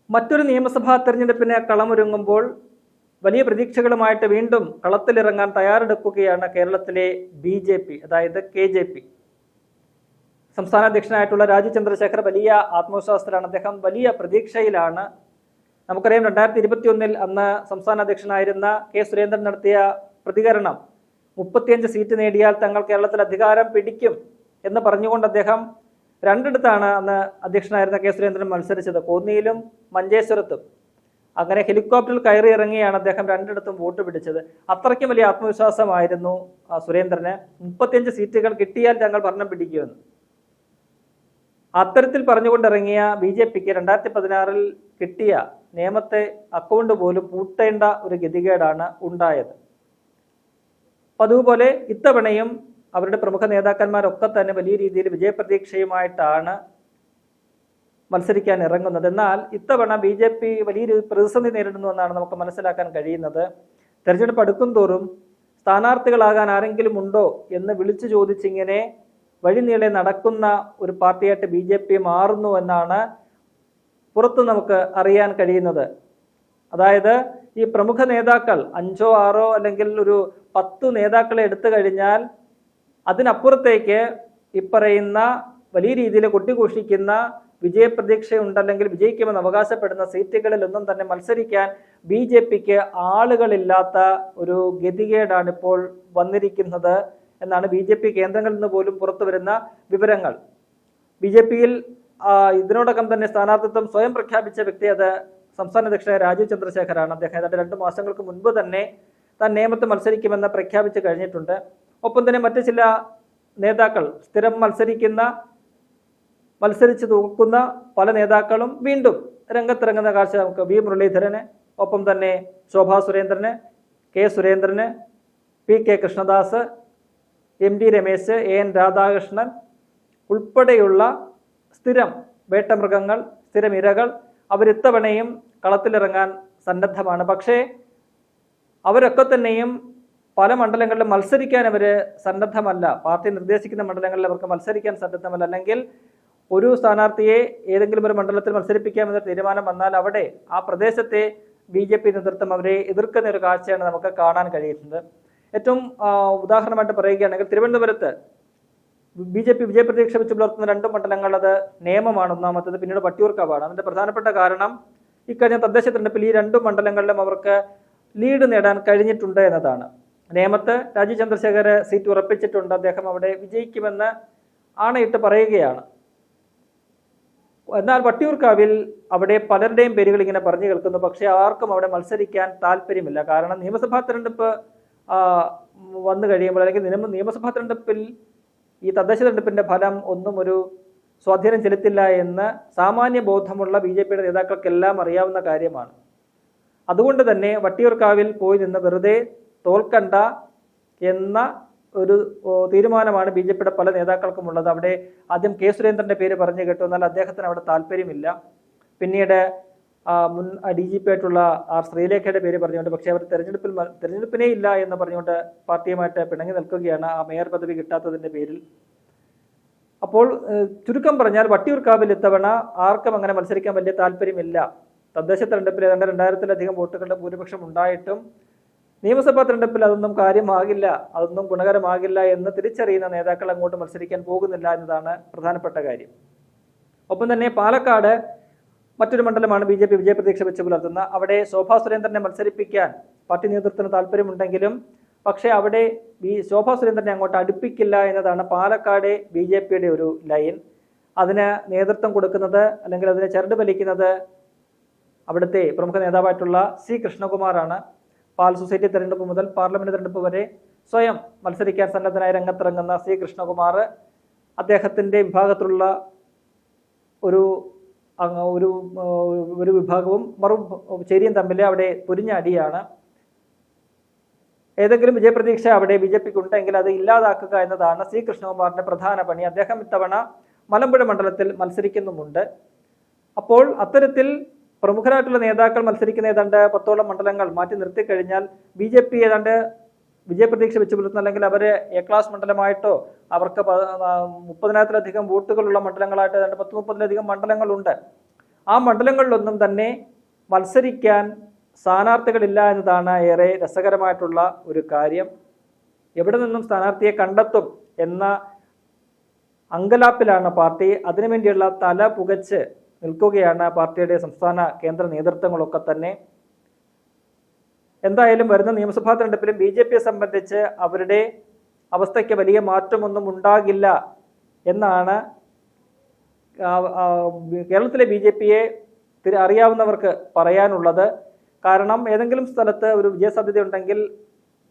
മറ്റൊരു നിയമസഭാ തെരഞ്ഞെടുപ്പിന് കളമൊരുങ്ങുമ്പോൾ വലിയ പ്രതീക്ഷകളുമായിട്ട് വീണ്ടും കളത്തിലിറങ്ങാൻ തയ്യാറെടുക്കുകയാണ് കേരളത്തിലെ BJP, അതായത് KJP. സംസ്ഥാന അധ്യക്ഷനായിട്ടുള്ള രാജീവ് ചന്ദ്രശേഖർ വലിയ ആത്മവിശ്വാസത്തിലാണ്, അദ്ദേഹം വലിയ പ്രതീക്ഷയിലാണ്. നമുക്കറിയാം 2021 അന്ന് സംസ്ഥാന അധ്യക്ഷനായിരുന്ന K. സുരേന്ദ്രൻ നടത്തിയ പ്രതികരണം 35 സീറ്റ് നേടിയാൽ തങ്ങൾ കേരളത്തിൽ അധികാരം പിടിക്കും എന്ന് പറഞ്ഞുകൊണ്ട് അദ്ദേഹം രണ്ടിടത്താണ് അന്ന് അധ്യക്ഷനായിരുന്ന K. സുരേന്ദ്രൻ മത്സരിച്ചത്, കോന്നിയിലും മഞ്ചേശ്വരത്തും. അങ്ങനെ ഹെലികോപ്റ്ററിൽ കയറി ഇറങ്ങിയാണ് അദ്ദേഹം രണ്ടിടത്തും വോട്ട് പിടിച്ചത്. അത്രയ്ക്കും വലിയ ആത്മവിശ്വാസമായിരുന്നു സുരേന്ദ്രന്. 35 സീറ്റുകൾ കിട്ടിയാൽ തങ്ങൾ ഭരണം പിടിക്കുമെന്ന്. അത്തരത്തിൽ പറഞ്ഞുകൊണ്ടിറങ്ങിയ BJPക്ക് 2016 കിട്ടിയ നിയമത്തെ അക്കൗണ്ട് പോലും പൂട്ടേണ്ട ഒരു ഗതികേടാണ് ഉണ്ടായത്. അതുപോലെ ഇത്തവണയും അവരുടെ പ്രമുഖ നേതാക്കന്മാരൊക്കെ തന്നെ വലിയ രീതിയിൽ വിജയപ്രതീക്ഷയുമായിട്ടാണ് മത്സരിക്കാൻ ഇറങ്ങുന്നത്. എന്നാൽ ഇത്തവണ BJP വലിയൊരു പ്രതിസന്ധി നേരിടുന്നു എന്നാണ് നമുക്ക് മനസ്സിലാക്കാൻ കഴിയുന്നത്. തെരഞ്ഞെടുപ്പ് അടുക്കും തോറും സ്ഥാനാർത്ഥികളാകാൻ ആരെങ്കിലും ഉണ്ടോ എന്ന് വിളിച്ചു ചോദിച്ചിങ്ങനെ വഴിനീളെ നടക്കുന്ന ഒരു പാർട്ടിയായിട്ട് BJP മാറുന്നു എന്നാണ് പുറത്ത് നമുക്ക് അറിയാൻ കഴിയുന്നത്. അതായത് ഈ പ്രമുഖ നേതാക്കൾ 5 6 അല്ലെങ്കിൽ ഒരു 10 നേതാക്കളെ എടുത്തു കഴിഞ്ഞാൽ അതിനപ്പുറത്തേക്ക് ഇപ്പറയുന്ന വലിയ രീതിയിൽ കൊട്ടിഘോഷിക്കുന്ന വിജയപ്രതീക്ഷയുണ്ടല്ലെങ്കിൽ വിജയിക്കുമെന്ന് അവകാശപ്പെടുന്ന സീറ്റുകളിലൊന്നും തന്നെ മത്സരിക്കാൻ BJPക്ക് ആളുകളില്ലാത്ത ഒരു ഗതികേടാണ് ഇപ്പോൾ വന്നിരിക്കുന്നത് എന്നാണ് BJP കേന്ദ്രങ്ങളിൽ നിന്ന് പോലും പുറത്തു വരുന്ന വിവരങ്ങൾ. BJPയിൽ ഇതിനോടകം തന്നെ സ്ഥാനാർത്ഥിത്വം സ്വയം പ്രഖ്യാപിച്ച വ്യക്തി അത് സംസ്ഥാന അധ്യക്ഷനായ രാജീവ് ചന്ദ്രശേഖറാണ്. അദ്ദേഹം ഏതാണ്ട് 2 മാസങ്ങൾക്ക് മുൻപ് തന്നെ താൻ നിയമത്തിൽ മത്സരിക്കുമെന്ന് പ്രഖ്യാപിച്ചു കഴിഞ്ഞിട്ടുണ്ട്. ഒപ്പം തന്നെ മറ്റു ചില നേതാക്കൾ, സ്ഥിരം മത്സരിച്ച് നോക്കുന്ന പല നേതാക്കളും വീണ്ടും രംഗത്തിറങ്ങുന്ന കാഴ്ച നമുക്ക് V. മുരളീധരന്, ഒപ്പം തന്നെ ശോഭാ സുരേന്ദ്രന്, K. Surendran, P. K. Krishnadas, MD Ramesh, AN Radhakrishnan ഉൾപ്പെടെയുള്ള സ്ഥിരം വേട്ടമൃഗങ്ങൾ, സ്ഥിരം ഇരകൾ അവരിത്തവണയും കളത്തിലിറങ്ങാൻ സന്നദ്ധമാണ്. പക്ഷേ അവരൊക്കെ തന്നെയും പല മണ്ഡലങ്ങളിലും മത്സരിക്കാൻ അവർ സന്നദ്ധമല്ല. പാർട്ടി നിർദ്ദേശിക്കുന്ന മണ്ഡലങ്ങളിൽ അവർക്ക് മത്സരിക്കാൻ സന്നദ്ധമല്ല. അല്ലെങ്കിൽ ഒരു സ്ഥാനാർത്ഥിയെ ഏതെങ്കിലും ഒരു മണ്ഡലത്തിൽ മത്സരിപ്പിക്കാമെന്ന തീരുമാനം വന്നാൽ അവിടെ ആ പ്രദേശത്തെ BJP നേതൃത്വം അവരെ എതിർക്കുന്ന ഒരു കാഴ്ചയാണ് നമുക്ക് കാണാൻ കഴിയുന്നത്. ഏറ്റവും ഉദാഹരണമായിട്ട് പറയുകയാണെങ്കിൽ തിരുവനന്തപുരത്ത് BJP വിജയപ്രതീക്ഷ വെച്ച് പുലർത്തുന്ന 2 മണ്ഡലങ്ങൾ, അത് നേമമാണ് ഒന്നാമത്തത്, പിന്നീട് വട്ടിയൂർക്കാവാണ്. അതിന്റെ പ്രധാനപ്പെട്ട കാരണം ഇക്കഴിഞ്ഞ തദ്ദേശ തെരഞ്ഞെടുപ്പിൽ ഈ 2 മണ്ഡലങ്ങളിലും അവർക്ക് ലീഡ് നേടാൻ കഴിഞ്ഞിട്ടുണ്ട് എന്നതാണ്. നേമത്ത് രാജീവ് ചന്ദ്രശേഖർ സീറ്റ് ഉറപ്പിച്ചിട്ടുണ്ട്, അദ്ദേഹം അവിടെ വിജയിക്കുമെന്ന് ആണയിട്ട് പറയുകയാണ്. എന്നാൽ വട്ടിയൂർക്കാവിൽ അവിടെ പലരുടെയും പേരുകൾ ഇങ്ങനെ പറഞ്ഞു കേൾക്കുന്നു, പക്ഷേ ആർക്കും അവിടെ മത്സരിക്കാൻ താല്പര്യമില്ല. കാരണം നിയമസഭാ തെരഞ്ഞെടുപ്പ് വന്നു കഴിയുമ്പോൾ, അല്ലെങ്കിൽ നിയമസഭാ തെരഞ്ഞെടുപ്പിൽ ഈ തദ്ദേശ തെരഞ്ഞെടുപ്പിന്റെ ഫലം ഒന്നും ഒരു സ്വാധീനം ചെലുത്തില്ല എന്ന് സാമാന്യ ബോധമുള്ള BJPയുടെ നേതാക്കൾക്കെല്ലാം അറിയാവുന്ന കാര്യമാണ്. അതുകൊണ്ട് തന്നെ വട്ടിയൂർക്കാവിൽ പോയി നിന്ന് വെറുതെ തോൽക്കണ്ട എന്ന ഒരു തീരുമാനമാണ് BJPയുടെ പല നേതാക്കൾക്കും ഉള്ളത്. അവിടെ ആദ്യം K. സുരേന്ദ്രന്റെ പേര് പറഞ്ഞു കേട്ടു, എന്നാൽ അദ്ദേഹത്തിന് അവിടെ താല്പര്യമില്ല. പിന്നീട് മുൻ DGP ആയിട്ടുള്ള R. ശ്രീലേഖയുടെ പേര് പറഞ്ഞുകൊണ്ട്, പക്ഷേ അവർ തെരഞ്ഞെടുപ്പിനേ ഇല്ല എന്ന് പറഞ്ഞുകൊണ്ട് പാർട്ടിയുമായിട്ട് പിണങ്ങി നിൽക്കുകയാണ് ആ മേയർ പദവി കിട്ടാത്തതിന്റെ പേരിൽ. അപ്പോൾ ചുരുക്കം പറഞ്ഞാൽ വട്ടിയൂർക്കാവിൽ ഇത്തവണ ആർക്കും അങ്ങനെ മത്സരിക്കാൻ വലിയ താല്പര്യമില്ല. തദ്ദേശ തെരഞ്ഞെടുപ്പിൽ ഏതാണ്ട് 2000-ലധികം വോട്ടുകളുടെ ഭൂരിപക്ഷം ഉണ്ടായിട്ടും നിയമസഭാ തെരഞ്ഞെടുപ്പിൽ അതൊന്നും കാര്യമാകില്ല, അതൊന്നും ഗുണകരമാകില്ല എന്ന് തിരിച്ചറിയുന്ന നേതാക്കൾ അങ്ങോട്ട് മത്സരിക്കാൻ പോകുന്നില്ല എന്നതാണ് പ്രധാനപ്പെട്ട കാര്യം. ഒപ്പം തന്നെ പാലക്കാട് മറ്റൊരു മണ്ഡലമാണ് BJP വിജയപ്രതീക്ഷ വെച്ച് പുലർത്തുന്ന. അവിടെ ശോഭാ സുരേന്ദ്രനെ മത്സരിപ്പിക്കാൻ പാർട്ടി നേതൃത്വത്തിന് താല്പര്യമുണ്ടെങ്കിലും പക്ഷേ അവിടെ ശോഭാ സുരേന്ദ്രനെ അങ്ങോട്ട് അടുപ്പിക്കില്ല എന്നതാണ് പാലക്കാട് BJPയുടെ ഒരു ലൈൻ. അതിന് നേതൃത്വം കൊടുക്കുന്നത് അല്ലെങ്കിൽ അതിനെ ചരട് വലിക്കുന്നത് അവിടുത്തെ പ്രമുഖ നേതാവായിട്ടുള്ള C. കൃഷ്ണകുമാറാണ്. പാൽ സൊസൈറ്റി തെരഞ്ഞെടുപ്പ് മുതൽ പാർലമെന്റ് തെരഞ്ഞെടുപ്പ് വരെ സ്വയം മത്സരിക്കാൻ സന്നദ്ധനായി രംഗത്തിറങ്ങുന്ന C. കൃഷ്ണകുമാർ, അദ്ദേഹത്തിന്റെ വിഭാഗത്തിലുള്ള ഒരു വിഭാഗവും ചേരിയും തമ്മിൽ അവിടെ പൊരിഞ്ഞ അടിയാണ്. ഏതെങ്കിലും വിജയപ്രതീക്ഷ അവിടെ BJPക്ക് ഉണ്ടെങ്കിൽ അത് ഇല്ലാതാക്കുക എന്നതാണ് C. കൃഷ്ണകുമാറിന്റെ പ്രധാന പണി. അദ്ദേഹം ഇത്തവണ മലമ്പുഴ മണ്ഡലത്തിൽ മത്സരിക്കുന്നുമുണ്ട്. അപ്പോൾ അത്തരത്തിൽ പ്രമുഖരായിട്ടുള്ള നേതാക്കൾ മത്സരിക്കുന്ന ഏതാണ്ട് 10ഓളം മണ്ഡലങ്ങൾ മാറ്റി നിർത്തിക്കഴിഞ്ഞാൽ BJP ഏതാണ്ട് വിജയപ്രതീക്ഷ വെച്ച് പുലർത്തുന്ന, അല്ലെങ്കിൽ അവർ A ക്ലാസ് മണ്ഡലമായിട്ടോ അവർക്ക് 30,000-ലധികം വോട്ടുകളുള്ള മണ്ഡലങ്ങളായിട്ട് ഏതാണ്ട് 10-30-ലധികം മണ്ഡലങ്ങളുണ്ട്. ആ മണ്ഡലങ്ങളിലൊന്നും തന്നെ മത്സരിക്കാൻ സ്ഥാനാർത്ഥികളില്ല എന്നതാണ് ഏറെ രസകരമായിട്ടുള്ള ഒരു കാര്യം. എവിടെ നിന്നും സ്ഥാനാർത്ഥിയെ കണ്ടെത്തും എന്ന അങ്കലാപ്പിലാണ് പാർട്ടി. അതിനുവേണ്ടിയുള്ള തല പുകച്ച് നിൽക്കുകയാണ് പാർട്ടിയുടെ സംസ്ഥാന കേന്ദ്ര നേതൃത്വങ്ങളൊക്കെ തന്നെ. എന്തായാലും വരുന്ന നിയമസഭാ തെരഞ്ഞെടുപ്പിലും BJPയെ സംബന്ധിച്ച് അവരുടെ അവസ്ഥയ്ക്ക് വലിയ മാറ്റമൊന്നും ഉണ്ടാകില്ല എന്നാണ് കേരളത്തിലെ BJPയെ അറിയാവുന്നവർക്ക് പറയാനുള്ളത്. കാരണം ഏതെങ്കിലും സ്ഥലത്ത് ഒരു വിജയസാധ്യത ഉണ്ടെങ്കിൽ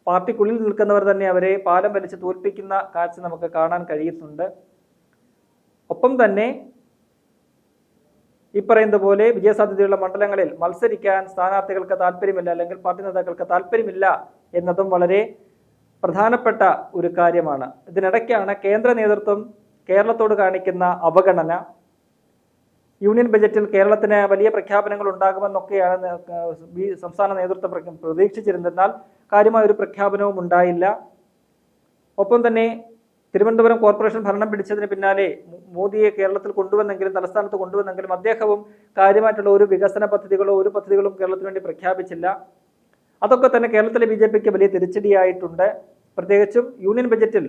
പാർട്ടിക്കുള്ളിൽ നിൽക്കുന്നവർ തന്നെ അവരെ പാലം വലിച്ച് തോൽപ്പിക്കുന്ന കാഴ്ച നമുക്ക് കാണാൻ കഴിയുന്നുണ്ട്. ഒപ്പം തന്നെ ഈ പറയുന്ന പോലെ വിജയസാധ്യതയുള്ള മണ്ഡലങ്ങളിൽ മത്സരിക്കാൻ സ്ഥാനാർത്ഥികൾക്ക് താല്പര്യമില്ല, അല്ലെങ്കിൽ പാർട്ടി നേതാക്കൾക്ക് താല്പര്യമില്ല എന്നതും വളരെ പ്രധാനപ്പെട്ട ഒരു കാര്യമാണ്. ഇതിനിടയ്ക്കാണ് കേന്ദ്ര നേതൃത്വം കേരളത്തോട് കാണിക്കുന്ന അവഗണന. യൂണിയൻ ബജറ്റിൽ കേരളത്തിന് വലിയ പ്രഖ്യാപനങ്ങൾ ഉണ്ടാകുമെന്നൊക്കെയാണ് സംസ്ഥാന നേതൃത്വം പ്രതീക്ഷിച്ചിരുന്നാൽ കാര്യമായ ഒരു പ്രഖ്യാപനവും ഉണ്ടായില്ല. ഒപ്പം തന്നെ തിരുവനന്തപുരം കോർപ്പറേഷൻ ഭരണം പിടിച്ചതിന് പിന്നാലെ മോദിയെ കേരളത്തിൽ കൊണ്ടുവന്നെങ്കിലും, തലസ്ഥാനത്ത് കൊണ്ടുവന്നെങ്കിലും അദ്ദേഹവും കാര്യമായിട്ടുള്ള ഒരു വികസന പദ്ധതികളോ ഒരു പദ്ധതികളും കേരളത്തിന് വേണ്ടി പ്രഖ്യാപിച്ചില്ല. അതൊക്കെ തന്നെ കേരളത്തിലെ BJPക്ക് വലിയ തിരിച്ചടിയായിട്ടുണ്ട്. പ്രത്യേകിച്ചും യൂണിയൻ ബജറ്റിൽ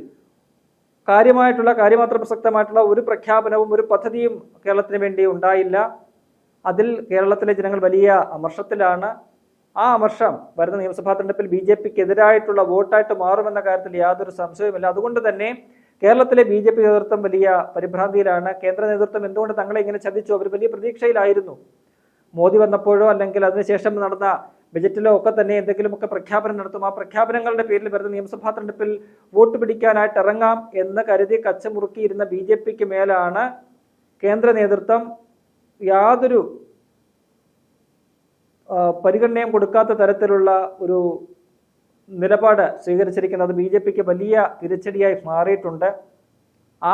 കാര്യമാത്ര പ്രസക്തമായിട്ടുള്ള ഒരു പ്രഖ്യാപനവും ഒരു പദ്ധതിയും കേരളത്തിന് വേണ്ടി ഉണ്ടായില്ല. അതിൽ കേരളത്തിലെ ജനങ്ങൾ വലിയ അമർഷത്തിലാണ്. ആ അമർഷം വരുന്ന നിയമസഭാ തെരഞ്ഞെടുപ്പിൽ BJPക്ക് എതിരായിട്ടുള്ള വോട്ടായിട്ട് മാറുമെന്ന കാര്യത്തിൽ യാതൊരു സംശയവുമില്ല. അതുകൊണ്ട് തന്നെ കേരളത്തിലെ BJP നേതൃത്വം വലിയ പരിഭ്രാന്തിയിലാണ്. കേന്ദ്ര നേതൃത്വം എന്തുകൊണ്ട് തങ്ങളെ ഇങ്ങനെ ചതിച്ചു? അവർ വലിയ പ്രതീക്ഷയിലായിരുന്നു. മോദി വന്നപ്പോഴോ അല്ലെങ്കിൽ അതിനുശേഷം നടന്ന ബജറ്റിലോ ഒക്കെ തന്നെ എന്തെങ്കിലുമൊക്കെ പ്രഖ്യാപനം നടത്തും. ആ പ്രഖ്യാപനങ്ങളുടെ പേരിൽ വരുന്ന നിയമസഭാ തെരഞ്ഞെടുപ്പിൽ വോട്ട് പിടിക്കാനായിട്ട് ഇറങ്ങാം എന്ന് കരുതി കച്ചമുറുക്കിയിരുന്ന BJPക്ക് മേലാണ് കേന്ദ്ര നേതൃത്വം യാതൊരു പരിഗണനയും കൊടുക്കാത്ത തരത്തിലുള്ള ഒരു നിലപാട് സ്വീകരിച്ചിരിക്കുന്നത്. BJPക്ക് വലിയ തിരിച്ചടിയായി മാറിയിട്ടുണ്ട്. ആ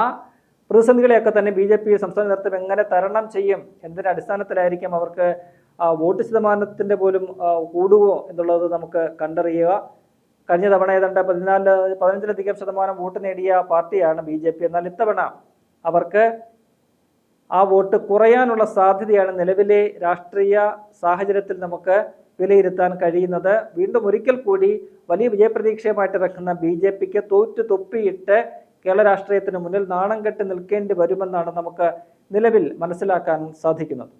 പ്രതിസന്ധികളെയൊക്കെ തന്നെ BJP സംസ്ഥാന നേതൃത്വം എങ്ങനെ തരണം ചെയ്യും, എന്തിന്റെ അടിസ്ഥാനത്തിലായിരിക്കും അവർക്ക് വോട്ട് ശതമാനത്തിന്റെ പോലും കൂടുമോ എന്നുള്ളത് നമുക്ക് കണ്ടറിയുക. കഴിഞ്ഞ തവണ ഏതാണ്ട് 15% വോട്ട് നേടിയ പാർട്ടിയാണ് BJP. എന്നാൽ ഇത്തവണ അവർക്ക് ആ വോട്ട് കുറയാനുള്ള സാധ്യതയാണ് നിലവിലെ രാഷ്ട്രീയ സാഹചര്യത്തിൽ നമുക്ക് വിലയിരുത്താൻ കഴിയുന്നത്. വീണ്ടും ഒരിക്കൽ കൂടി വലിയ വിജയപ്രതീക്ഷയുമായിട്ട് ഇറക്കുന്ന BJPക്ക് തോറ്റു തൊപ്പിയിട്ട് കേരള രാഷ്ട്രീയത്തിന് മുന്നിൽ നാണം കെട്ട് നിൽക്കേണ്ടി വരുമെന്നാണ് നമുക്ക് നിലവിൽ മനസ്സിലാക്കാൻ സാധിക്കുന്നത്.